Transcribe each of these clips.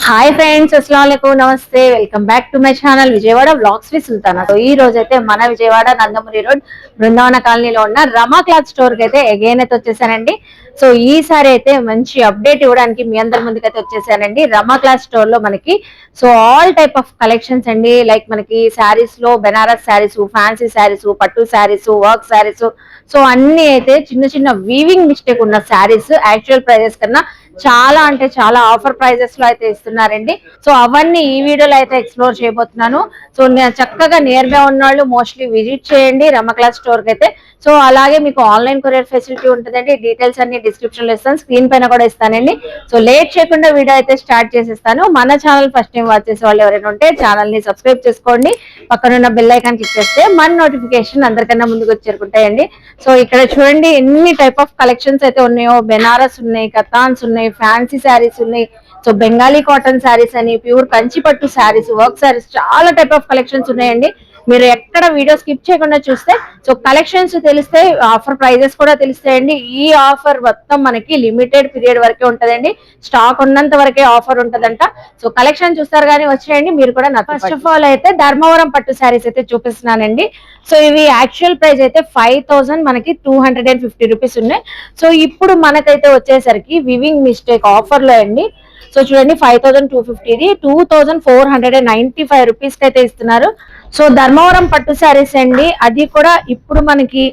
Hi friends, అస్సలాముఅలైకుం, నమస్తే. Welcome back to my channel Vijayawada vlogs with Sultana. So ఈ రోజు అయితే మన విజయవాడ నందమూరి రోడ్ బృందావన కాలనీలో ఉన్న రమా క్లాత్ స్టోర్ కి అయితే అగైన్ అయితే వచ్చేసానండి. సో ఈసారి అయితే మంచి అప్డేట్ ఇవ్వడానికి మీ అందరి ముందుకైతే వచ్చేసానండి. రమా క్లాత్ స్టోర్ లో మనకి so all type of collections అండి. లైక్ మనకి శారీస్ లో బెనారస్ శారీస్, ఫ్యాన్సీ శారీస్, పట్టు శారీస్, వర్క్ శారీస్, సో అన్ని అయితే చిన్న చిన్న వీవింగ్ మిస్టేక్ ఉన్న శారీస్ యాక్చువల్ ప్రైజెస్ కన్నా చాలా అంటే చాలా ఆఫర్ ప్రైజెస్ లో అయితే ఇస్తున్నారండి. సో అవన్నీ ఈ వీడియోలో అయితే ఎక్స్ప్లోర్ చేయబోతున్నాను. సో నేను చక్కగా నియర్ బై ఉన్న వాళ్ళు మోస్ట్లీ విజిట్ చేయండి రమా క్లాత్ స్టోర్ కి అయితే. సో అలాగే మీకు ఆన్లైన్ కొరియర్ ఫెసిలిటీ ఉంటుందండి. డీటెయిల్స్ అన్ని డిస్క్రిప్షన్ లో ఇస్తాను, స్క్రీన్ పైన కూడా ఇస్తానండి. సో లేట్ చేయకుండా వీడియో అయితే స్టార్ట్ చేసేస్తాను. మన ఛానల్ ఫస్ట్ టైం వాచ్ చేసే వాళ్ళు ఎవరైనా ఉంటే ఛానల్ ని సబ్స్క్రైబ్ చేసుకోండి. పక్కనున్న బెల్ ఐకాన్ క్లిక్ చేస్తే మన నోటిఫికేషన్ అందరికన్నా ముందుకు వచ్చి చేరుకుంటాయండి. సో ఇక్కడ చూడండి ఎన్ని టైప్ ఆఫ్ కలెక్షన్స్ అయితే ఉన్నాయో. బెనారస్ ఉన్నాయి, కతాన్స్ ఉన్నాయి, ఫ్యాన్సీ శారీస్ ఉన్నాయి, సో బెంగాలీ కాటన్ శారీస్ అని, ప్యూర్ కంచి పట్టు శారీస్, వర్క్ శారీస్, చాలా టైప్ ఆఫ్ కలెక్షన్స్ ఉన్నాయండి. మీరు ఎక్కడ వీడియో స్కిప్ చేయకుండా చూస్తే సో కలెక్షన్స్ తెలిస్తే ఆఫర్ ప్రైజెస్ కూడా తెలుస్తాయండి. ఈ ఆఫర్ మొత్తం మనకి లిమిటెడ్ పీరియడ్ వరకే ఉంటదండి. స్టాక్ ఉన్నంత వరకే ఆఫర్ ఉంటదంట. సో కలెక్షన్ చూస్తారు కానీ వచ్చేయండి మీరు కూడా. ఫస్ట్ ఆఫ్ ఆల్ అయితే ధర్మవరం పట్టు శారీస్ అయితే చూపిస్తున్నానండి. సో ఇవి యాక్చువల్ ప్రైస్ అయితే 5000, మనకి 250 రూపీస్ ఉన్నాయి. సో ఇప్పుడు మనకైతే వచ్చేసరికి వివింగ్ మిస్టేక్ ఆఫర్ లో అండి. సో చూడండి 5250, 2495 రూపీస్ కి అయితే ఇస్తున్నారు. సో ధర్మవరం పట్టు శారీస్ అండి. అది కూడా ఇప్పుడు మనకి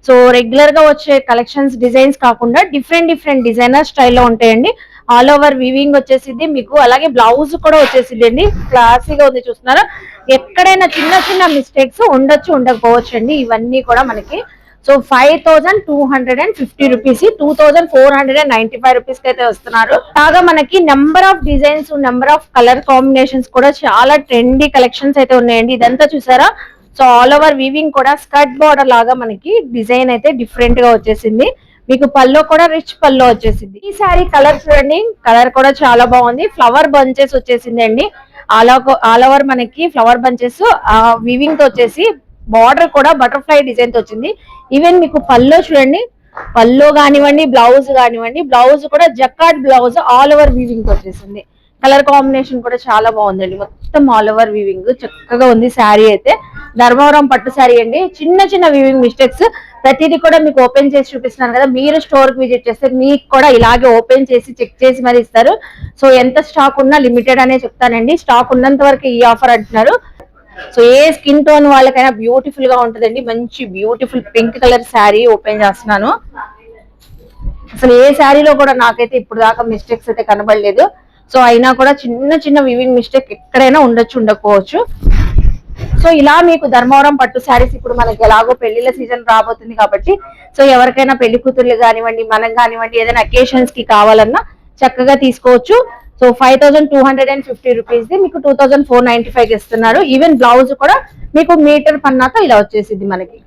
సో రెగ్యులర్ గా వచ్చే కలెక్షన్స్ డిజైన్స్ కాకుండా డిఫరెంట్ డిజైనర్ స్టైల్లో ఉంటాయండి. ఆల్ ఓవర్ వీవింగ్ వచ్చేసింది మీకు. అలాగే బ్లౌజ్ కూడా వచ్చేసింది అండి. క్లాసీగా ఉంది, చూస్తున్నారా. ఎక్కడైనా చిన్న చిన్న మిస్టేక్స్ ఉండొచ్చు, ఉండకపోవచ్చు అండి. ఇవన్నీ కూడా మనకి సో 5250 రూపీస్, 2495 రూపీస్ కి అయితే వస్తున్నారు. కాగా మనకి number of designs, number of colour combinations కూడా చాలా ట్రెండీ కలెక్షన్స్ అయితే ఉన్నాయండి. ఇదంతా చూసారా. సో ఆల్ ఓవర్ వీవింగ్ కూడా స్కర్ట్ బార్డర్ లాగా మనకి డిజైన్ అయితే డిఫరెంట్ గా వచ్చేసింది. మీకు పల్లో కూడా రిచ్ పల్లో వచ్చేసింది. ఈ సారీ కలర్ చూడండి, కలర్ కూడా చాలా బాగుంది. ఫ్లవర్ బంచెస్ వచ్చేసింది అండి. ఆల్ ఓవర్ మనకి ఫ్లవర్ బంచెస్ వీవింగ్ తో వచ్చేసి బార్డర్ కూడా బటర్ఫ్లై డిజైన్ తో వచ్చింది. ఈవెన్ మీకు పల్లో చూడండి, పల్లో కానివ్వండి, బ్లౌజ్ కానివ్వండి, బ్లౌజ్ కూడా jacquard blouse all over weaving తో వచ్చేసింది. కలర్ కాంబినేషన్ కూడా చాలా బాగుందండి. మొత్తం ఆల్ ఓవర్ వీవింగ్ చక్కగా ఉంది. శారీ అయితే ధర్మవరం పట్టు శారీ అండి. చిన్న చిన్న వీవింగ్ మిస్టేక్స్ ప్రతిదీ కూడా మీకు ఓపెన్ చేసి చూపిస్తున్నాను కదా. మీరు స్టోర్ కి విజిట్ చేస్తే మీకు కూడా ఇలాగే ఓపెన్ చేసి చెక్ చేసి మరి ఇస్తారు. సో ఎంత స్టాక్ ఉన్నా లిమిటెడ్ అనే చెప్తానండి. స్టాక్ ఉన్నంత వరకు ఈ ఆఫర్ అంటున్నారు. సో ఏ స్కిన్ టోన్ వాళ్ళకైనా బ్యూటిఫుల్ గా ఉంటదండి. మంచి beautiful pink colour sari open చేస్తున్నాను. అసలు ఏ శారీలో కూడా నాకైతే ఇప్పుడు దాకా మిస్టేక్స్ అయితే కనబడలేదు. సో అయినా కూడా చిన్న చిన్న వివింగ్ మిస్టేక్ ఎక్కడైనా ఉండొచ్చు, ఉండకపోవచ్చు. సో ఇలా మీకు ధర్మవరం పట్టు శారీస్ ఇప్పుడు మనకి ఎలాగో పెళ్లిళ్ళ సీజన్ రాబోతుంది కాబట్టి సో ఎవరికైనా పెళ్లి కూతుర్లు కానివ్వండి, మనం కానివ్వండి, ఏదైనా అకేషన్స్ కి కావాలన్నా చక్కగా తీసుకోవచ్చు. సో 5250 రూపీస్ ది మీకు 2495 ఇస్తున్నారు. ఈవెన్ బ్లౌజ్ కూడా మీకు మీటర్ పన్నాతో ఇలా వచ్చేసింది మనకి.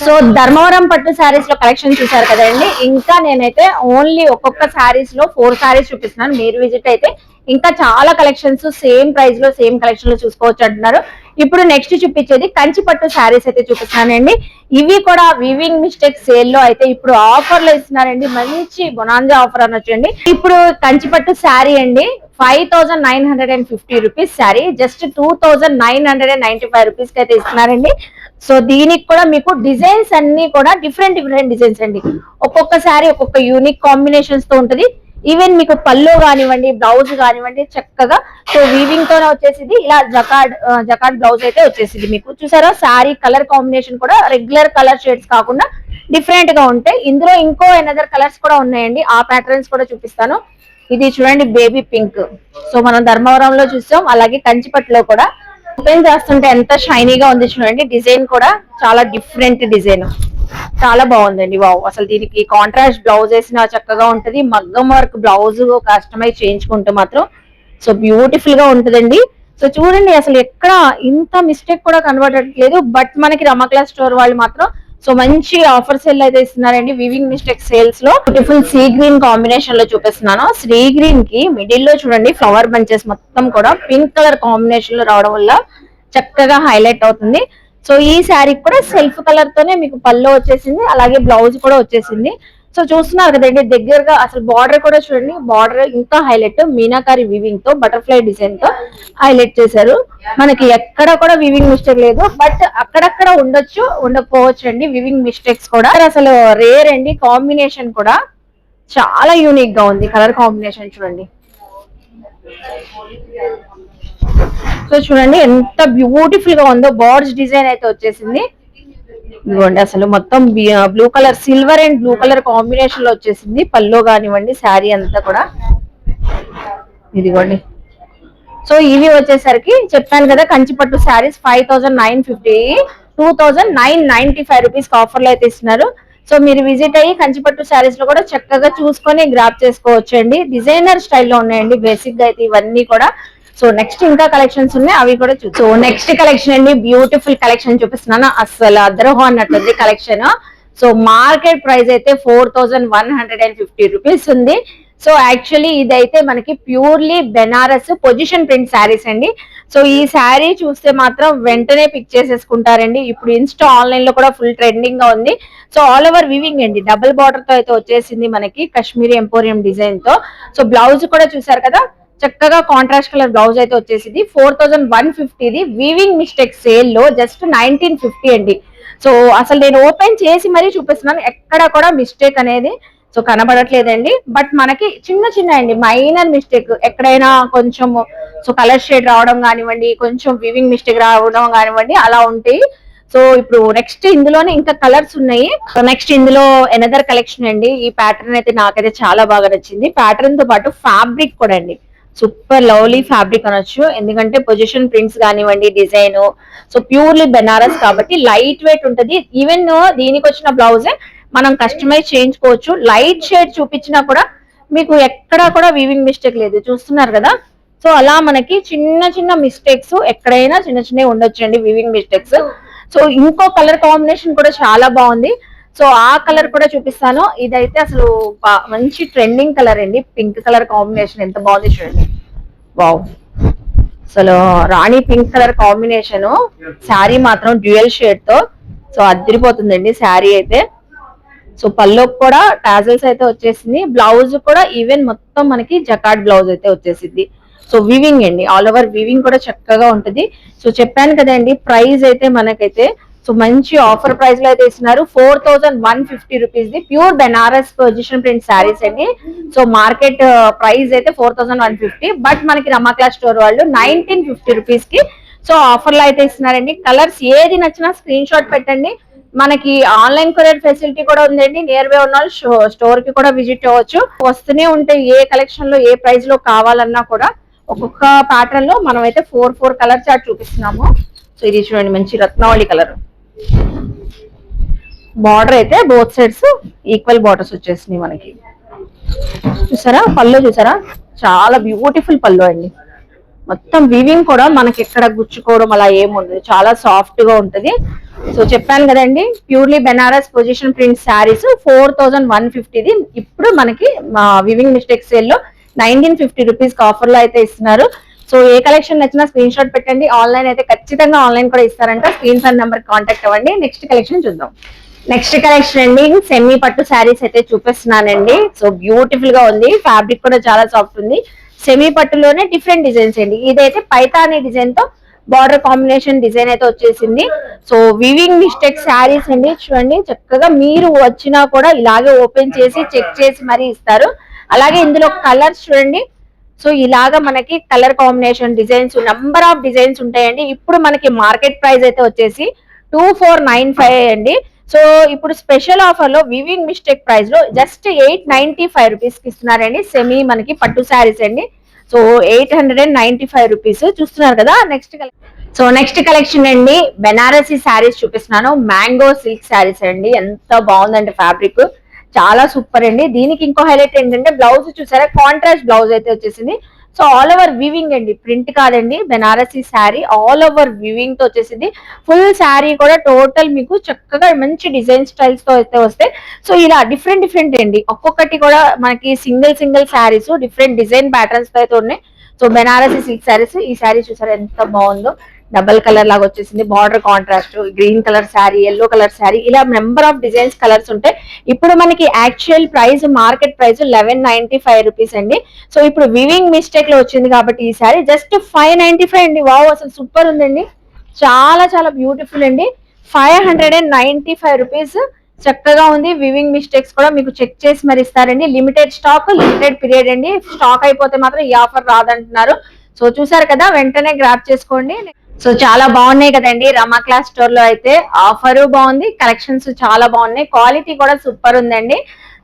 సో ధర్మవరం పట్టు శారీస్ లో కలెక్షన్ చూసారు కదండి. ఇంకా నేనైతే ఓన్లీ ఒక్కొక్క శారీస్ లో 4 శారీస్ చూపిస్తున్నాను. మీరు విజిట్ అయితే ఇంకా చాలా కలెక్షన్స్ సేమ్ ప్రైస్ లో సేమ్ కలెక్షన్ లో చూసుకోవచ్చు అంటున్నారు. ఇప్పుడు నెక్స్ట్ చూపించేది కంచి పట్టు శారీస్ అయితే చూపిస్తున్నానండి. ఇవి కూడా వివింగ్ మిస్టేక్ సేల్ లో అయితే ఇప్పుడు ఆఫర్ లో ఇస్తున్నారండి. మంచి బొనాంజా ఆఫర్ అనొచ్చండి. ఇప్పుడు కంచి పట్టు శారీ అండి 5950 రూపీస్ శారీ జస్ట్ 2995 రూపీస్ కి అయితే ఇస్తున్నారండి. సో దీనికి కూడా మీకు డిజైన్స్ అన్ని కూడా డిఫరెంట్ డిజైన్స్ అండి. ఒక్కొక్క శారీ ఒక్కొక్క యూనిక్ కాంబినేషన్స్ తో ఉంటది. ఈవెన్ మీకు పల్లో కానివ్వండి, బ్లౌజ్ కానివ్వండి చక్కగా సో వీవింగ్ తోనే వచ్చేసింది. ఇలా జకార్డ్ బ్లౌజ్ అయితే వచ్చేసింది. మీకు చూసారా శారీ కలర్ కాంబినేషన్ కూడా రెగ్యులర్ కలర్ షేడ్స్ కాకుండా డిఫరెంట్ గా ఉంటాయి. ఇందులో ఇంకో ఎనదర్ కలర్స్ కూడా ఉన్నాయండి. ఆ ప్యాటర్న్స్ కూడా చూపిస్తాను. ఇది చూడండి బేబీ పింక్. సో మనం ధర్మవరంలో చూసాం. అలాగే కంచిపట్టులో కూడా ఓపెన్ చేస్తుంటే ఎంత షైనీగా ఉంది చూడండి. డిజైన్ కూడా చాలా డిఫరెంట్ డిజైన్, చాలా బాగుందండి. వావ్, అసలు దీనికి కాంట్రాస్ట్ బ్లౌజ్ వేసిన చక్కగా ఉంటది. మగ్గం వర్క్ బ్లౌజ్ కస్టమైజ్ చేయించుకుంటే మాత్రం సో బ్యూటిఫుల్ గా ఉంటదండి. సో చూడండి అసలు ఎక్కడ ఇంత మిస్టేక్ కూడా కనబడట్లేదు. బట్ మనకి రమా క్లాత్ స్టోర్ వాళ్ళు మాత్రం సో మంచి ఆఫర్ సేల్ అయితే ఇస్తున్నారండి. వివింగ్ మిస్టేక్ సేల్స్ లో బ్యూటిఫుల్ సీ గ్రీన్ కాంబినేషన్ లో చూపిస్తున్నాను. సీ గ్రీన్ కి మిడిల్ లో చూడండి ఫ్లవర్ బంచెస్ మొత్తం కూడా పింక్ కలర్ కాంబినేషన్ లో రావడం వల్ల చక్కగా హైలైట్ అవుతుంది. సో ఈ శారీ కూడా సెల్ఫ్ కలర్ తోనే మీకు పల్లో వచ్చేసింది. అలాగే బ్లౌజ్ కూడా వచ్చేసింది. సో చూస్తున్నారు కదండి దగ్గరగా, అసలు బార్డర్ కూడా చూడండి, బార్డర్ ఇంకా హైలైట్ మీనాకారి వీవింగ్ తో బటర్ఫ్లై డిజైన్ తో హైలైట్ చేశారు. మనకి ఎక్కడ కూడా వీవింగ్ మిస్టేక్ లేదు, బట్ అక్కడక్కడ ఉండొచ్చు, ఉండకపోవచ్చు అండి వీవింగ్ మిస్టేక్స్ కూడా. అసలు రేర్ అండి, కాంబినేషన్ కూడా చాలా యూనిక్ గా ఉంది. కలర్ కాంబినేషన్ చూడండి. సో చూడండి ఎంత బ్యూటిఫుల్ గా ఉందో. బర్డ్స్ డిజైన్ అయితే వచ్చేసింది. ఇదిగోండి అసలు మొత్తం blue colour, silver and blue colour combination లో వచ్చేసింది పల్లో కానివ్వండి, శారీ అంతా కూడా. ఇదిగోండి. సో ఇవి వచ్చేసరికి చెప్పాను కదా, కంచిపట్టు శారీస్ 5950, 2995 రూపీస్ ఆఫర్ లో అయితే ఇస్తున్నారు. సో మీరు విజిట్ అయ్యి కంచిపట్టు శారీస్ లో కూడా చక్కగా చూసుకొని గ్రాప్ చేసుకోవచ్చు అండి. డిజైనర్ స్టైల్లో ఉన్నాయండి బేసిక్ గా అయితే ఇవన్నీ కూడా. సో నెక్స్ట్ ఇంకా కలెక్షన్స్ ఉన్నాయి, అవి కూడా సో నెక్స్ట్ కలెక్షన్ అండి, బ్యూటిఫుల్ కలెక్షన్ చూపిస్తున్నాను. అసలు అద్దరహో అన్నట్టుంది కలెక్షన్. సో మార్కెట్ ప్రైస్ అయితే 4150 రూపీస్ ఉంది. సో యాక్చువల్లీ ఇదైతే మనకి purely Banaras position print saris అండి. సో ఈ శారీ చూస్తే మాత్రం వెంటనే పిక్ చేసేసుకుంటారండి. ఇప్పుడు ఇన్స్టా ఆన్లైన్ లో కూడా ఫుల్ ట్రెండింగ్ గా ఉంది. సో ఆల్ ఓవర్ వివింగ్ అండి, డబుల్ బార్డర్ తో అయితే వచ్చేసింది మనకి కాశ్మీరీ ఎంపోరియం డిజైన్ తో. సో బ్లౌజ్ కూడా చూసారు కదా, చక్కగా కాంట్రాస్ట్ కలర్ బ్లౌజ్ అయితే వచ్చేసింది. 4150 వీవింగ్ మిస్టేక్ సేల్ లో జస్ట్ 1950 అండి. సో అసలు నేను ఓపెన్ చేసి మరీ చూపిస్తున్నాను, ఎక్కడ కూడా మిస్టేక్ అనేది సో కనబడట్లేదండి. బట్ మనకి చిన్న చిన్న అండి మైనర్ మిస్టేక్ ఎక్కడైనా కొంచెం సో కలర్ షేడ్ రావడం కానివ్వండి, కొంచెం వీవింగ్ మిస్టేక్ రావడం కానివ్వండి, అలా ఉంటాయి. సో ఇప్పుడు నెక్స్ట్ ఇందులోనే ఇంకా కలర్స్ ఉన్నాయి. సో నెక్స్ట్ ఇందులో ఎనదర్ కలెక్షన్ అండి. ఈ ప్యాటర్న్ అయితే నాకైతే చాలా బాగా నచ్చింది. ప్యాటర్న్ తో పాటు ఫ్యాబ్రిక్ కూడా అండి, సూపర్ లవ్లీ ఫ్యాబ్రిక్ అనొచ్చు. ఎందుకంటే పొజిషన్ ప్రింట్స్ కానివ్వండి, డిజైన్ సో ప్యూర్లీ బెనారస్ కాబట్టి లైట్ వెయిట్ ఉంటది. ఈవెన్ దీనికి వచ్చిన బ్లౌజే మనం కస్టమైజ్ చేయించుకోవచ్చు. లైట్ షేడ్ చూపించినా కూడా మీకు ఎక్కడా కూడా వీవింగ్ మిస్టేక్ లేదు, చూస్తున్నారు కదా. సో అలా మనకి చిన్న చిన్న మిస్టేక్స్ ఎక్కడైనా చిన్న చిన్నవి ఉండొచ్చు అండి వీవింగ్ మిస్టేక్స్. సో ఇంకో కలర్ కాంబినేషన్ కూడా చాలా బాగుంది. సో ఆ కలర్ కూడా చూపిస్తాను. ఇదైతే అసలు మంచి ట్రెండింగ్ కలర్ అండి, పింక్ కలర్ కాంబినేషన్ ఎంత బాగుంది చూడండి. వావ్, అసలు రాణి పింక్ కలర్ కాంబినేషన్. శారీ మాత్రం డ్యూయల్ షేడ్ తో సో అదిరిపోతుందండి శారీ అయితే. సో పల్లోకి కూడా టాజల్స్ అయితే వచ్చేసింది. బ్లౌజ్ కూడా ఈవెన్ మొత్తం మనకి జకార్డ్ బ్లౌజ్ అయితే వచ్చేసింది. సో వివింగ్ అండి, ఆల్ ఓవర్ వివింగ్ కూడా చక్కగా ఉంటుంది. సో చెప్పాను కదండి ప్రైస్ అయితే మనకైతే సో మంచి ఆఫర్ ప్రైస్ లో అయితే ఇస్తున్నారు. 4150 rupees the pure Banaras position print saris అండి. సో మార్కెట్ ప్రైస్ అయితే 4150, బట్ మనకి రమా క్లాస్ స్టోర్ వాళ్ళు 1950 రూపీస్ కి సో ఆఫర్ లో అయితే ఇస్తున్నారండి. కలర్స్ ఏది నచ్చినా స్క్రీన్ షాట్ పెట్టండి. మనకి ఆన్లైన్ కొరియర్ ఫెసిలిటీ కూడా ఉందండి. నియర్ బై ఉన్న వాళ్ళు స్టోర్ కి కూడా విజిట్ అవ్వచ్చు. వస్తూనే ఉంటే ఏ కలెక్షన్ లో ఏ ప్రైస్ లో కావాలన్నా కూడా ఒక్కొక్క ప్యాటర్న్ లో మనం అయితే 4 కలర్ చార్ట్ చూపిస్తున్నాము. సో ఇది చూడండి, మంచి రత్నావళి కలర్. బార్డర్ అయితే బోత్ సైడ్స్ ఈక్వల్ బార్డర్స్ వచ్చేసినాయి మనకి. చూసారా పళ్ళు, చూసారా చాలా బ్యూటిఫుల్ పళ్ళు అండి. మొత్తం వీవింగ్ కూడా మనకి ఎక్కడ గుచ్చుకోవడం అలా ఏముండదు, చాలా సాఫ్ట్ గా ఉంటది. సో చెప్పాను కదండి purely Banaras position print saris 4150ది ఇప్పుడు మనకి వివింగ్ మిస్టేక్ సేల్ లో 1950 రూపీస్ ఆఫర్ లో అయితే ఇస్తున్నారు. సో ఏ కలెక్షన్ నచ్చినా స్క్రీన్ షాట్ పెట్టండి. ఆన్లైన్ అయితే ఖచ్చితంగా ఆన్లైన్ కూడా ఇస్తారంట. స్క్రీన్ షాట్ నెంబర్ కాంటాక్ట్ అవ్వండి. నెక్స్ట్ కలెక్షన్ చూద్దాం. నెక్స్ట్ కలెక్షన్ అండి, సెమీ పట్టు శారీస్ అయితే చూపిస్తున్నానండి. సో బ్యూటిఫుల్ గా ఉంది, ఫ్యాబ్రిక్ కూడా చాలా సాఫ్ట్ ఉంది. సెమీ పట్టులోనే డిఫరెంట్ డిజైన్స్ అండి. ఇదైతే పైతానీ డిజైన్ తో బార్డర్ కాంబినేషన్ డిజైన్ అయితే వచ్చేసింది. సో వివింగ్ మిస్టేక్ శారీస్ అండి, చూడండి చక్కగా మీరు వచ్చినా కూడా ఇలాగే ఓపెన్ చేసి చెక్ చేసి మరీ ఇస్తారు. అలాగే ఇందులో కలర్స్ చూడండి. సో ఇలాగా మనకి colour combination designs number of designs ఉంటాయండి. ఇప్పుడు మనకి మార్కెట్ ప్రైస్ అయితే వచ్చేసి 2495 అండి. సో ఇప్పుడు స్పెషల్ ఆఫర్ లో వివింగ్ మిస్టేక్ ప్రైస్ లో జస్ట్ 895 రూపీస్ కి ఇస్తున్నారండి. సెమీ మనకి పట్టు శారీస్ అండి. సో 895 రూపీస్ చూస్తున్నారు కదా. నెక్స్ట్ కలెక్షన్ అండి, బెనారసీ శారీస్ చూపిస్తున్నాను. మ్యాంగో సిల్క్ శారీస్ అండి, ఎంత బాగుందండి ఫ్యాబ్రిక్, చాలా సూపర్ అండి. దీనికి ఇంకో హైలైట్ ఏంటంటే బ్లౌజ్ చూసారా, కాంట్రాస్ట్ బ్లౌజ్ అయితే వచ్చేసింది. సో ఆల్ ఓవర్ వివింగ్ అండి, ప్రింట్ కాదండి. Banarasi sari all over weaving తో వచ్చేసింది. ఫుల్ శారీ కూడా టోటల్ మీకు చక్కగా మంచి డిజైన్ స్టైల్స్ తో అయితే వస్తాయి. సో ఇలా డిఫరెంట్ అండి, ఒక్కొక్కటి కూడా మనకి single saris different design patterns తో అయితే ఉన్నాయి. సో బెనారసీ సిల్క్ శారీస్, ఈ శారీ చూసారా ఎంత బాగుందో, డబల్ కలర్ లాగా వచ్చేసింది, border contrast, green colour sari, yellow colour sari, ఇలా నెంబర్ ఆఫ్ డిజైన్స్ కలర్స్ ఉంటాయి. ఇప్పుడు మనకి actual price market price 1195 rupees అండి. సో ఇప్పుడు వివింగ్ మిస్టేక్ లో వచ్చింది కాబట్టి ఈ శారీ జస్ట్ 595 అండి. వావ్, అసలు సూపర్ ఉందండి, చాలా చాలా బ్యూటిఫుల్ అండి. 595 రూపీస్, చక్కగా ఉంది. వివింగ్ మిస్టేక్స్ కూడా మీకు చెక్ చేసి మరి ఇస్తారండి. లిమిటెడ్ స్టాక్, లిమిటెడ్ పీరియడ్ అండి. స్టాక్ అయిపోతే మాత్రం ఈ ఆఫర్ రాదంటున్నారు. సో చూసారు కదా, వెంటనే గ్రాప్ చేసుకోండి. సో చాలా బాగున్నాయి కదండి, రమా క్లాస్ స్టోర్ లో అయితే ఆఫర్ బాగుంది, కలెక్షన్స్ చాలా బాగున్నాయి, క్వాలిటీ కూడా సూపర్ ఉందండి.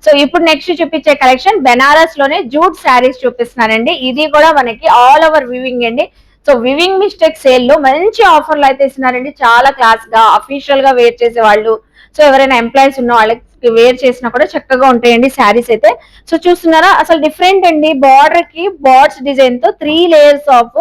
సో ఇప్పుడు నెక్స్ట్ చూపించే కలెక్షన్ బెనారస్ లోనే జూట్ శారీస్ చూపిస్తున్నానండి. ఇది కూడా మనకి ఆల్ ఓవర్ వివింగ్ అండి. సో వివింగ్ మిస్టేక్ సేల్ లో మంచి ఆఫర్లు అయితే ఇస్తున్నారండి. చాలా క్లాస్ గా అఫీషియల్ గా వేర్ చేసే వాళ్ళు, సో ఎవరైనా ఎంప్లాయీస్ ఉన్న వాళ్ళకి వేర్ చేసినా కూడా చక్కగా ఉంటాయండి శారీస్ అయితే. సో చూస్తున్నారా, అసలు డిఫరెంట్ అండి. బార్డర్ కి బార్డ్స్ డిజైన్ తో 3 లేయర్స్ ఆఫ్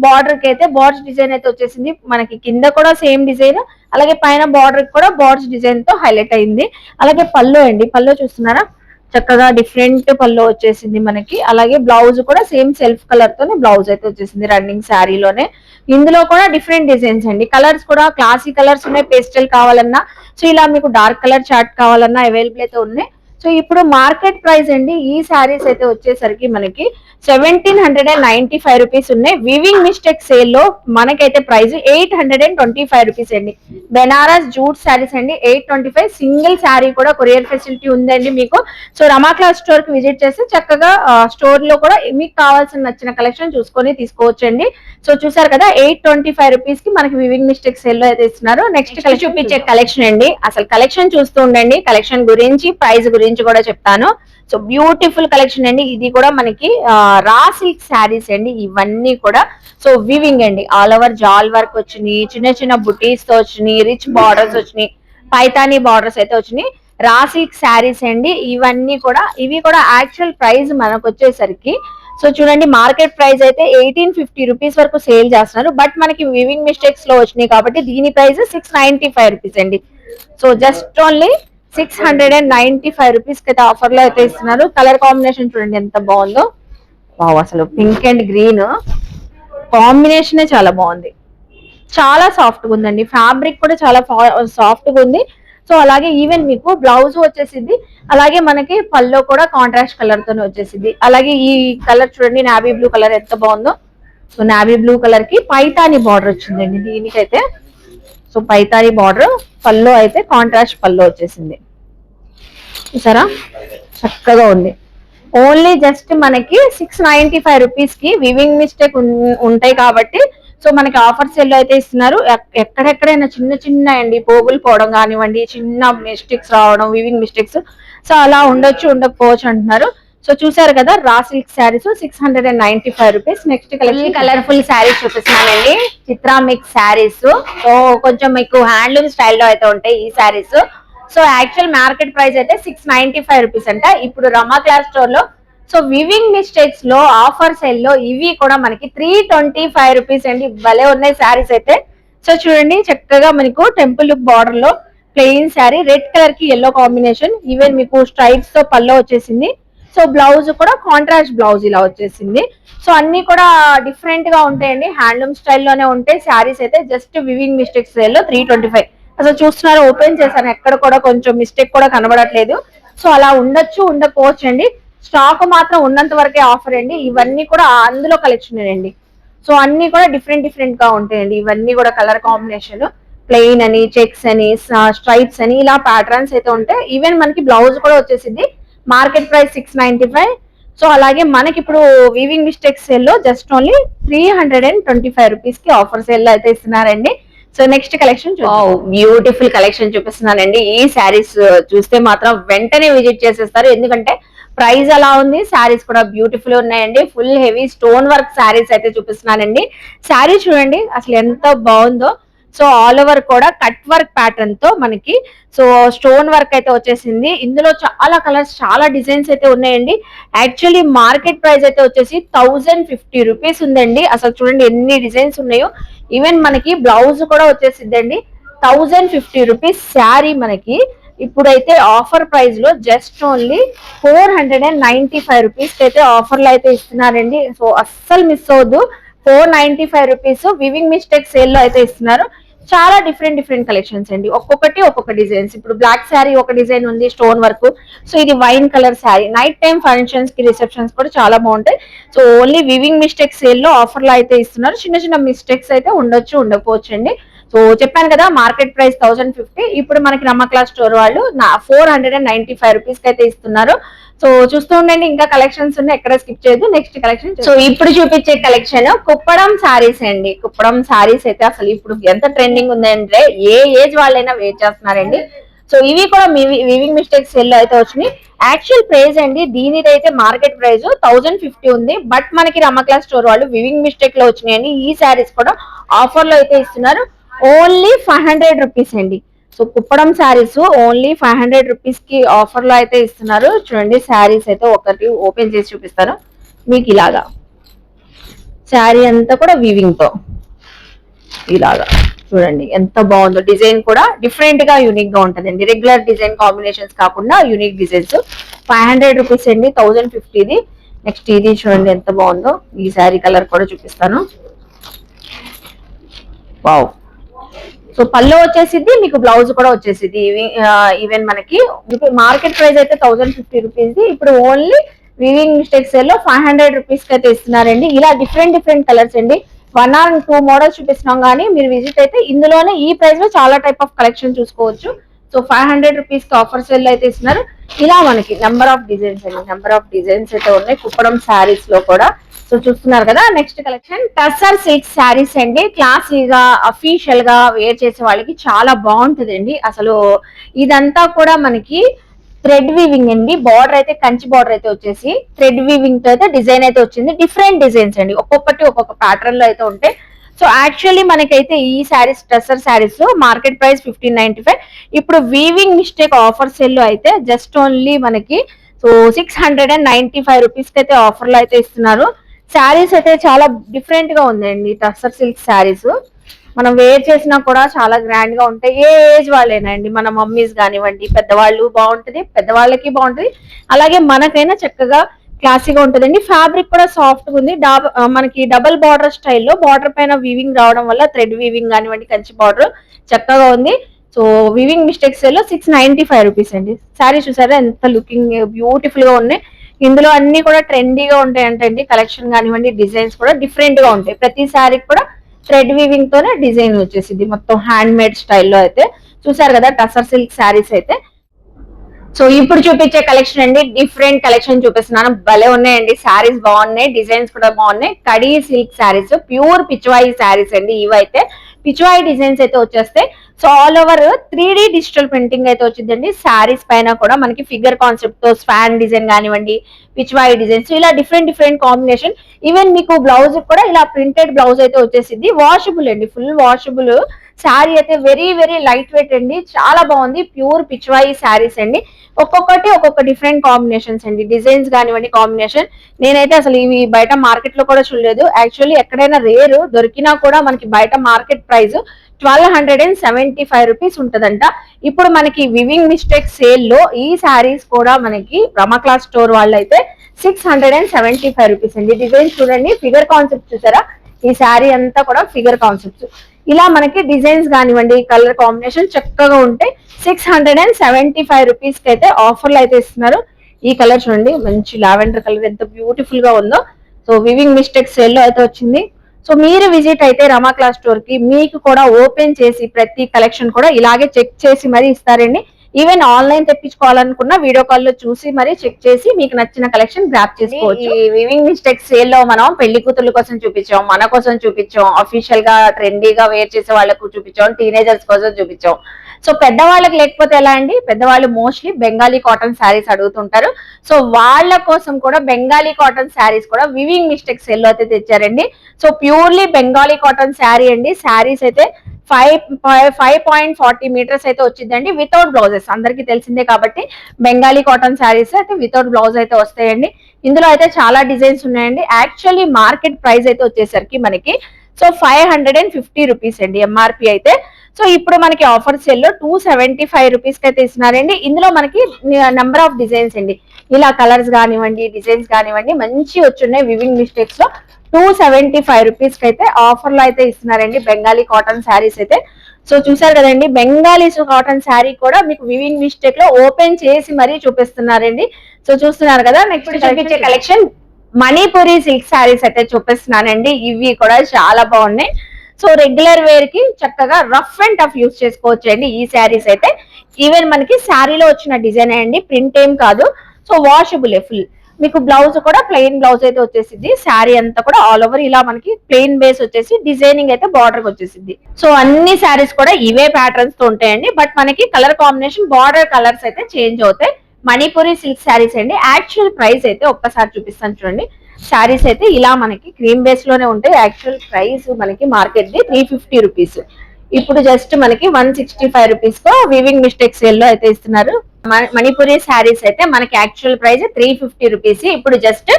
బార్డర్ కి అయితే బార్డ్స్ డిజైన్ అయితే వచ్చేసింది. మనకి కింద కూడా సేమ్ డిజైన్, అలాగే పైన బార్డర్ కూడా బార్డ్స్ డిజైన్ తో హైలైట్ అయింది. అలాగే పళ్ళు అండి, పళ్ళు చూస్తున్నారా, చక్కగా డిఫరెంట్ పళ్ళు వచ్చేసింది మనకి. అలాగే బ్లౌజ్ కూడా సేమ్ సెల్ఫ్ కలర్ తోనే బ్లౌజ్ అయితే వచ్చేసింది రన్నింగ్ శారీలోనే. ఇందులో కూడా డిఫరెంట్ డిజైన్స్ అండి, కలర్స్ కూడా క్లాసీ కలర్స్ ఉన్నాయి, పేస్టల్ కావాలన్నా, సో ఇలా మీకు డార్క్ కలర్ చార్ట్ కావాలన్నా అవైలబుల్ అయితే ఉన్నాయి. సో ఇప్పుడు మార్కెట్ ప్రైస్ అండి ఈ శారీస్ అయితే వచ్చేసరికి మనకి 1795 రూపీస్ ఉన్నాయి. వివింగ్ మిస్టేక్ సేల్ లో మనకైతే ప్రైస్ 825 రూపీస్ అండి. బెనారస్ జూట్ శారీస్ అండి, 825. సింగిల్ శారీ కూడా కొరియర్ ఫెసిలిటీ ఉందండి మీకు. సో రమా క్లాస్ స్టోర్ కి విజిట్ చేస్తే చక్కగా స్టోర్ లో కూడా మీకు కావాల్సిన నచ్చిన కలెక్షన్ చూసుకొని తీసుకోవచ్చండి. సో చూసారు కదా, 825 రూపీస్ కి మనకి వివింగ్ మిస్టేక్ సేల్ లో అయితే ఇస్తున్నారు. నెక్స్ట్ చూపించే కలెక్షన్ అండి, అసలు కలెక్షన్ చూస్తూ ఉండండి. కలెక్షన్ గురించి, ప్రైస్ గురించి కూడా చెప్తాను. సో బ్యూటిఫుల్ కలెక్షన్ అండి. ఇది కూడా మనకి రా సిల్క్ శారీస్ అండి ఇవన్నీ కూడా. సో వివింగ్ అండి, ఆల్ ఓవర్ జాల్ వర్క్ వచ్చినాయి, చిన్న చిన్న బుటీస్ తో వచ్చినాయి, రిచ్ బార్డర్స్ వచ్చినాయి, పైతానీ బార్డర్స్ అయితే వచ్చినాయి. రా సిల్క్ శారీస్ అండి ఇవన్నీ కూడా. ఇవి కూడా యాక్చువల్ ప్రైస్ మనకు వచ్చేసరికి, సో చూడండి, మార్కెట్ ప్రైస్ అయితే 1850 రూపీస్ వరకు సేల్ చేస్తున్నారు. బట్ మనకి వివింగ్ మిస్టేక్స్ లో వచ్చినాయి కాబట్టి దీని ప్రైస్ 695 రూపీస్ అండి. సో జస్ట్ ఓన్లీ 695 రూపీస్ కి అయితే ఆఫర్ లో అయితే ఇస్తున్నారు. కలర్ కాంబినేషన్ చూడండి ఎంత బాగుందో. వావ్, అసలు పింక్ అండ్ గ్రీన్ కాంబినేషన్ చాలా బాగుంది, చాలా సాఫ్ట్ గా ఉందండి. ఫ్యాబ్రిక్ కూడా చాలా సాఫ్ట్ గా ఉంది. సో అలాగే ఈవెన్ మీకు బ్లౌజ్ వచ్చేసింది, అలాగే మనకి పల్లో కూడా కాంట్రాస్ట్ కలర్ తోనే వచ్చేసింది. అలాగే ఈ కలర్ చూడండి, నావీ బ్లూ కలర్ ఎంత బాగుందో. సో నావీ బ్లూ కలర్ కి పైతాని బార్డర్ వచ్చిందండి దీనికైతే. సో పైతాని బార్డర్, పల్లో అయితే కాంట్రాస్ట్ పల్లో వచ్చేసింది, చూసారా చక్కగా ఉంది. ఓన్లీ జస్ట్ మనకి 695 రూపీస్ కి వివింగ్ మిస్టేక్ ఉంటాయి కాబట్టి సో మనకి ఆఫర్ సెల్ అయితే ఇస్తున్నారు. ఎక్కడెక్కడైనా చిన్న చిన్న అండి పోగులు పోవడం కానివ్వండి, చిన్న మిస్టేక్స్ రావడం, వివింగ్ మిస్టేక్స్, సో అలా ఉండొచ్చు ఉండకపోవచ్చు అంటున్నారు. సో చూసారు కదా, raw silk saris 695 rupees. Next colourful saris చూపిస్తున్నానండి, చిత్రా మిక్స్ శారీస్. సో కొంచెం మీకు హ్యాండ్లూమ్ స్టైల్లో అయితే ఉంటాయి ఈ saris. So actual market price అయితే 695 రూపీస్ అంట. ఇప్పుడు రమా క్లాస్ స్టోర్ లో సో వివింగ్ మిస్టేక్స్ లో ఆఫర్ సెల్ లో ఇవి కూడా మనకి 325 రూపీస్ అండి. భలే ఉన్నాయి శారీస్ అయితే. సో చూడండి, చక్కగా మనకు టెంపుల్ లుక్ బార్డర్ లో ప్లెయిన్ శారీ, రెడ్ కలర్ కి ఎల్లో కాంబినేషన్, ఈవెన్ మీకు స్ట్రైప్స్ తో పల్లో వచ్చేసింది. సో బ్లౌజ్ కూడా కాంట్రాస్ట్ బ్లౌజ్ ఇలా వచ్చేసింది. సో అన్ని కూడా డిఫరెంట్ గా ఉంటాయండి, హ్యాండ్లూమ్ స్టైల్లోనే ఉంటాయి శారీస్ అయితే. జస్ట్ వివింగ్ మిస్టేక్స్ సేల్ లో 325. అసలు చూస్తున్నారు, ఓపెన్ చేశాను, ఎక్కడ కూడా కొంచెం మిస్టేక్ కూడా కనబడట్లేదు. సో అలా ఉండొచ్చు ఉండకపోవచ్చు అండి, స్టాక్ మాత్రం ఉన్నంత వరకే ఆఫర్ అండి. ఇవన్నీ కూడా అందులో కలెక్షన్ అండి. సో అన్ని కూడా డిఫరెంట్ డిఫరెంట్ గా ఉంటాయండి. ఇవన్నీ కూడా కలర్ కాంబినేషన్, ప్లెయిన్ అని, చెక్స్ అని, స్ట్రైప్స్ అని, ఇలా ప్యాటర్న్స్ అయితే ఉంటాయి. ఈవెన్ మనకి బ్లౌజ్ కూడా వచ్చేసింది. Market price 695. సో అలాగే మనకి ఇప్పుడు వివింగ్ మిస్టేక్స్ సేల్ లో జస్ట్ ఓన్లీ 325 రూపీస్ కి ఆఫర్ సేల్ లో అయితే ఇస్తున్నారండి. So next collection beautiful collection చూపిస్తున్నానండి. ఈ శారీస్ చూస్తే మాత్రం వెంటనే విజిట్ చేసేస్తారు, ఎందుకంటే ప్రైస్ అలా ఉంది, శారీస్ కూడా బ్యూటిఫుల్ ఉన్నాయండి. Full heavy stone work saris అయితే చూపిస్తున్నానండి. శారీ చూడండి అసలు ఎంత బాగుందో. సో ఆల్ ఓవర్ కూడా కట్ వర్క్ ప్యాటర్న్ తో మనకి సో స్టోన్ వర్క్ అయితే వచ్చేసింది. ఇందులో చాలా కలర్స్, చాలా డిజైన్స్ అయితే ఉన్నాయండి. యాక్చువల్లీ మార్కెట్ ప్రైస్ అయితే వచ్చేసి 1050 రూపీస్ ఉందండి. అసలు చూడండి ఎన్ని డిజైన్స్ ఉన్నాయో. ఈవెన్ మనకి బ్లౌజ్ కూడా వచ్చేసిందండి. 1050 రూపీస్ శారీ మనకి ఇప్పుడైతే ఆఫర్ ప్రైస్ లో జస్ట్ ఓన్లీ 495 రూపీస్ అయితే ఆఫర్ లో అయితే ఇస్తున్నారండి. సో అస్సలు మిస్ అవ్వద్దు. ₹495 వివింగ్ మిస్టేక్ సేల్ లో అయితే ఇస్తున్నారు. చాలా డిఫరెంట్ డిఫరెంట్ కలెక్షన్స్ అండి, ఒక్కొక్కటి ఒక్కొక్క డిజైన్స్. ఇప్పుడు బ్లాక్ శారీ ఒక డిజైన్ ఉంది, స్టోన్ వర్క్. సో ఇది wine colour sari, night time functions కి రిసెప్షన్స్ కూడా చాలా బాగుంటాయి. So only weaving mistake sale లో ఆఫర్ లో అయితే ఇస్తున్నారు. చిన్న చిన్న మిస్టేక్స్ అయితే ఉండొచ్చు, ఉండకపోవచ్చు అండి. సో చెప్పాను కదా, మార్కెట్ ప్రైస్ 1050, ఇప్పుడు మనకి నమ్మక్లా స్టోర్ వాళ్ళు ₹495 కి అయితే ఇస్తున్నారు. సో చూస్తూ ఉండండి, ఇంకా కలెక్షన్స్ ఉన్నాయి, ఎక్కడ స్కిప్ చేయదు. నెక్స్ట్ కలెక్షన్, సో ఇప్పుడు చూపించే కలెక్షన్ కుప్పడం సారీస్ అండి. కుప్పడం సారీస్ అయితే అసలు ఇప్పుడు ఎంత ట్రెండింగ్ ఉందంటే ఏ ఏజ్ వాళ్ళైనా వేర్ చేస్తున్నారండి. సో ఇవి కూడా వివింగ్ మిస్టేక్ సేల్ లో అయితే వచ్చినాయి. యాక్చువల్ ప్రైస్ అండి దీనిదైతే మార్కెట్ ప్రైస్ 1050 ఉంది, బట్ మనకి రమక్లా స్టోర్ వాళ్ళు వివింగ్ మిస్టేక్ లో వచ్చినాయని ఈ శారీస్ కూడా ఆఫర్ లో అయితే ఇస్తున్నారు. ఓన్లీ ₹500 అండి. సో కుప్పడం శారీస్ ఓన్లీ ₹500 కి ఆఫర్ లో అయితే ఇస్తున్నారు. చూడండి శారీస్ అయితే ఒకటి ఓపెన్ చేసి చూపిస్తాను మీకు. ఇలాగా శారీ అంతా కూడా వీవింగ్ తో ఇలాగా చూడండి ఎంత బాగుందో. డిజైన్ కూడా డిఫరెంట్ గా యూనిక్ గా ఉంటదండి, రెగ్యులర్ డిజైన్ కాంబినేషన్స్ కాకుండా యూనిక్ డిజైన్స్. ₹500 అండి, 1050. నెక్స్ట్ ఇది చూడండి ఎంత బాగుందో. ఈ శారీ కలర్ కూడా చూపిస్తాను. వావ్. సో పళ్ళు వచ్చేసిద్ది, మీకు బ్లౌజ్ కూడా వచ్చేసిద్ది. ఈవెన్ మనకి మార్కెట్ ప్రైస్ అయితే ₹1050, ఇప్పుడు ఓన్లీ వివింగ్ మిస్టేక్ సేల్ లో ₹500 కి అయితే ఇస్తున్నారండి. ఇలా డిఫరెంట్ డిఫరెంట్ కలర్స్ అండి. 1 or 2 మోడల్స్ చూపిస్తున్నాం, కానీ మీరు విజిట్ అయితే ఇందులోనే ఈ ప్రైస్ లో చాలా టైప్ ఆఫ్ కలెక్షన్ చూసుకోవచ్చు. సో ₹500 కి ఆఫర్ సేల్ అయితే ఇస్తున్నారు. ఇలా మనకి నెంబర్ ఆఫ్ డిజైన్స్ అండి, నెంబర్ ఆఫ్ డిజైన్స్ అయితే ఉన్నాయి కుప్పడం శారీస్ లో కూడా. సో చూస్తున్నారు కదా. Next collection tussar silk saris అండి. క్లాసీగా అఫీషియల్ గా వేర్ చేసే వాళ్ళకి చాలా బాగుంటదండి. అసలు ఇదంతా కూడా మనకి థ్రెడ్ వీవింగ్ అండి. బార్డర్ అయితే కంచి బార్డర్ అయితే వచ్చేసి థ్రెడ్ వీవింగ్ తో అయితే డిజైన్ అయితే వచ్చింది. డిఫరెంట్ డిజైన్స్ అండి, ఒక్కొక్కటి ఒక్కొక్క ప్యాటర్న్ లో అయితే ఉంటాయి. సో యాక్చువల్లీ మనకైతే ఈ శారీస్ టస్సర్ శారీస్ మార్కెట్ ప్రైస్ 1595, ఇప్పుడు వీవింగ్ మిస్టేక్ ఆఫర్ సేల్ లో అయితే జస్ట్ ఓన్లీ మనకి సో ₹695 కి అయితే ఆఫర్ లో అయితే ఇస్తున్నారు. శారీస్ అయితే చాలా డిఫరెంట్ గా ఉందండి. టస్సర్ సిల్క్ శారీస్ మనం వేర్ చేసినా కూడా చాలా గ్రాండ్ గా ఉంటాయి. ఏ ఏజ్ వాళ్ళేనండి, మన మమ్మీస్ కానివ్వండి, పెద్దవాళ్ళు బాగుంటది, పెద్దవాళ్ళకి బాగుంటది, అలాగే మనకైనా చక్కగా క్లాసీగా ఉంటదండి. ఫ్యాబ్రిక్ కూడా సాఫ్ట్ గా ఉంది. మనకి డబల్ బార్డర్ స్టైల్లో బార్డర్ పైన వీవింగ్ రావడం వల్ల థ్రెడ్ వీవింగ్ కానివ్వండి, కంచి బార్డర్ చక్కగా ఉంది. సో వివింగ్ మిస్టేక్స్ లో ₹695 అండి. శారీ చూసారా ఎంత లుకింగ్ బ్యూటిఫుల్ గా ఉన్నాయి. ఇందులో అన్ని కూడా ట్రెండీగా ఉంటాయి అంటండి. కలెక్షన్ కానివ్వండి, డిజైన్స్ కూడా డిఫరెంట్ గా ఉంటాయి. ప్రతి శారీకి కూడా థ్రెడ్ వీవింగ్ తోనే డిజైన్ వచ్చేసింది, మొత్తం హ్యాండ్ మేడ్ స్టైల్లో అయితే. చూసారు కదా టసర్ సిల్క్ శారీస్ అయితే. సో ఇప్పుడు చూపించే కలెక్షన్ అండి, డిఫరెంట్ కలెక్షన్ చూపిస్తున్నాను. భలే ఉన్నాయండి, శారీస్ బాగున్నాయి, డిజైన్స్ కూడా బాగున్నాయి. కడీ సిల్క్ శారీస్, ప్యూర్ పిచ్వాయి శారీస్ అండి. ఇవైతే పిచ్వాయి డిజైన్స్ అయితే వచ్చేస్తాయి. So all over 3D digital printing అయితే వచ్చిందండి. శారీస్ పైన కూడా మనకి ఫిగర్ కాన్సెప్ట్ తో స్వాన్ డిజైన్ కానివ్వండి, పిచ్వాయి డిజైన్స్, ఇలా డిఫరెంట్ డిఫరెంట్ కాంబినేషన్. ఈవెన్ మీకు బ్లౌజ్ కూడా ఇలా ప్రింటెడ్ బ్లౌజ్ అయితే వచ్చేసింది. వాషబుల్ అండి, ఫుల్ వాషబుల్ శారీ అయితే. వెరీ వెరీ లైట్ వెయిట్ అండి, చాలా బాగుంది. ప్యూర్ పిచ్వాయి శారీస్ అండి. ఒక్కొక్కటి ఒక్కొక్క డిఫరెంట్ కాంబినేషన్స్ అండి, డిజైన్స్ కానివ్వండి, కాంబినేషన్. నేనైతే అసలు ఇవి బయట మార్కెట్ లో కూడా చూడలేదు. యాక్చువల్లీ ఎక్కడైనా రేరు దొరికినా కూడా మనకి బయట మార్కెట్ ప్రైస్ ₹1275 ఉంటదంట. ఇప్పుడు మనకి వివింగ్ మిస్టేక్ సేల్ లో ఈ శారీస్ కూడా మనకి రమక్లా స్టోర్ వాళ్ళు అయితే ₹675 అండి. డిజైన్స్ చూడండి, ఫిగర్ కాన్సెప్ట్ చూసారా, ఈ శారీ అంతా కూడా ఫిగర్ కాన్సెప్ట్స్. ఇలా మనకి డిజైన్స్ కానివ్వండి, కలర్ కాంబినేషన్ చక్కగా ఉంటే ₹675 కి అయితే ఆఫర్లు అయితే ఇస్తున్నారు. ఈ కలర్ చూడండి, మంచి లావెండర్ కలర్ ఎంత బ్యూటిఫుల్ గా ఉందో. సో వివింగ్ మిస్టేక్ సేల్ లో అయితే వచ్చింది. సో మీరు విజిట్ అయితే రమక్లా స్టోర్ కి, మీకు కూడా ఓపెన్ చేసి ప్రతి కలెక్షన్ కూడా ఇలాగే చెక్ చేసి మరి ఇస్తారండి. ఈవెన్ ఆన్లైన్ తెప్పించుకోవాలనుకున్న వీడియో కాల్ లో చూసి మరి చెక్ చేసి మీకు నచ్చిన కలెక్షన్ గ్రాప్ చేసుకోవచ్చు. ఈ వివింగ్ మిస్టేక్ సేల్ లో మనం పెళ్లి కూతుర్ల కోసం చూపించాం, మన కోసం చూపించాం, అఫీషియల్ గా ట్రెండీగా వేర్ చేసే వాళ్ళకు చూపించాం, టీనేజర్స్ కోసం చూపించాం. సో పెద్దవాళ్ళకి లేకపోతే ఎలా అండి, పెద్దవాళ్ళు మోస్ట్లీ బెంగాలీ కాటన్ శారీస్ అడుగుతుంటారు. సో వాళ్ళ కోసం కూడా బెంగాలీ కాటన్ శారీస్ కూడా వివింగ్ మిస్టేక్ సేల్ లో అయితే తెచ్చారండి. So purely Bengali cotton sari అండి. శారీస్ అయితే 5.40 మీటర్స్ అయితే వచ్చిందండి, వితౌట్ బ్లౌజెస్. అందరికి తెలిసిందే కాబట్టి బెంగాలీ కాటన్ శారీస్ అయితే వితౌట్ బ్లౌజ్ అయితే వస్తాయండి. ఇందులో అయితే చాలా డిజైన్స్ ఉన్నాయండి. యాక్చువల్లీ మార్కెట్ ప్రైస్ అయితే వచ్చేసరికి మనకి సో ₹550 అండి ఎంఆర్పి అయితే. సో ఇప్పుడు మనకి ఆఫర్ సేల్ లో ₹275 కి అయితే ఇస్తున్నారండి. ఇందులో మనకి నెంబర్ ఆఫ్ డిజైన్స్ అండి, ఇలా కలర్స్ కానివ్వండి, డిజైన్స్ కానివ్వండి మంచి వచ్చున్నాయి. వివింగ్ మిస్టేక్స్ లో 275 రూపీస్ కి అయితే ఆఫర్ లో అయితే ఇస్తున్నారండి బెంగాలీ కాటన్ శారీస్ అయితే. సో చూసారు కదండి, బెంగాలీస్ కాటన్ శారీ కూడా మీకు వివింగ్ మిస్టేక్ లో ఓపెన్ చేసి మరీ చూపిస్తున్నారండి. సో చూస్తున్నారు కదా, నెక్స్ట్ చూపించే కలెక్షన్ మణిపురి సిల్క్ శారీస్ అయితే చూపిస్తున్నానండి. ఇవి కూడా చాలా బాగున్నాయి. సో రెగ్యులర్ వేర్ కి చక్కగా రఫ్ అండ్ టఫ్ యూస్ చేసుకోవచ్చు అండి ఈ శారీస్ అయితే. ఈవెన్ మనకి శారీలో వచ్చిన డిజైన్ అండి, ప్రింట్ ఏం కాదు. So washable full. మీకు బ్లౌజ్ కూడా ప్లెయిన్ బ్లౌజ్ అయితే వచ్చేసింది. శారీ అంతా కూడా ఆల్ ఓవర్ ఇలా మనకి ప్లెయిన్ బేస్ వచ్చేసి డిజైనింగ్ అయితే బార్డర్ వచ్చేసింది. సో అన్ని శారీస్ కూడా ఇవే ప్యాటర్న్స్ తో ఉంటాయండి. బట్ మనకి కలర్ కాంబినేషన్ బార్డర్ కలర్స్ అయితే చేంజ్ అవుతాయి. మణిపురి సిల్క్ శారీస్ అండి. యాక్చువల్ ప్రైస్ అయితే ఒక్కసారి చూపిస్తాను చూడండి. శారీస్ అయితే ఇలా మనకి క్రీమ్ బేస్ లోనే ఉంటాయి. యాక్చువల్ ప్రైస్ మనకి మార్కెట్ ది 350 రూపీస్. ఇప్పుడు జస్ట్ మనకి 165 రూపీస్ తో వివింగ్ మిస్టేక్ సేల్ లో అయితే ఇస్తున్నారు. మణిపురి శారీస్ అయితే మనకి యాక్చువల్ ప్రైస్ 350 రూపీస్, ఇప్పుడు జస్ట్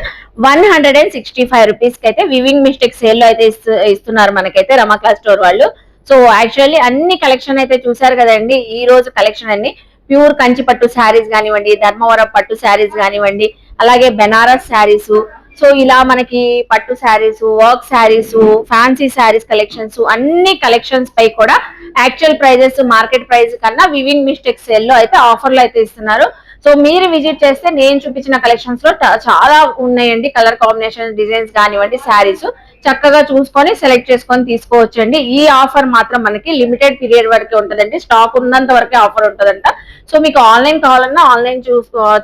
165 రూపీస్ కి అయితే వివింగ్ మిస్టేక్ సేల్ లో అయితే ఇస్తున్నారు మనకైతే రమా స్టోర్ వాళ్ళు. సో యాక్చువల్లీ అన్ని కలెక్షన్ అయితే చూసారు కదండి. ఈ రోజు కలెక్షన్ అన్ని ప్యూర్ కంచి పట్టు శారీస్ కానివ్వండి, ధర్మవరం పట్టు శారీస్ కానివ్వండి, అలాగే బెనారస్ శారీస్. సో ఇలా మనకి పట్టు saris, work saris, fancy saris collections, అన్ని కలెక్షన్స్ పై కూడా యాక్చువల్ ప్రైజెస్ మార్కెట్ ప్రైస్ కన్నా వివింగ్ మిస్టేక్ సేల్ లో అయితే ఆఫర్లు అయితే ఇస్తున్నారు. సో మీరు విజిట్ చేస్తే నేను చూపించిన కలెక్షన్స్ లో చాలా ఉన్నాయండి. కలర్ కాంబినేషన్, డిజైన్స్ కానివ్వండి, శారీస్ చక్కగా చూసుకొని సెలెక్ట్ చేసుకొని తీసుకోవచ్చండి. ఈ ఆఫర్ మాత్రం మనకి లిమిటెడ్ పీరియడ్ వరకే ఉంటదండి. స్టాక్ ఉన్నంత వరకే ఆఫర్ ఉంటదంట. సో మీకు ఆన్లైన్ కావాలన్నా ఆన్లైన్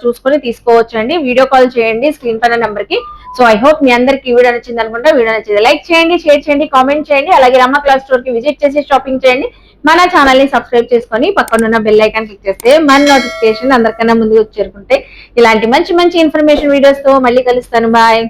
చూసుకొని తీసుకోవచ్చండి. వీడియో కాల్ చేయండి స్క్రీన్ పైన నెంబర్ కి. సో ఐ హోప్ మీ అందరికి ఈ వీడియో నచ్చింది అనుకుంటా. వీడియో నచ్చింది లైక్ చేయండి, షేర్ చేయండి, కామెంట్ చేయండి. అలాగే రమా క్లాత్ స్టోర్ కి విజిట్ చేసి షాపింగ్ చేయండి. మన ఛానల్ ని సబ్స్క్రైబ్ చేసుకొని పక్కన ఉన్న బెల్ ఐకాన్ క్లిక్ చేస్తే మన నోటిఫికేషన్ అందరికన్నా ముందుకు చేరుకుంటే ఇలాంటి మంచి మంచి ఇన్ఫర్మేషన్ వీడియోస్ తో మళ్ళీ కలుస్తాను. బాయ్.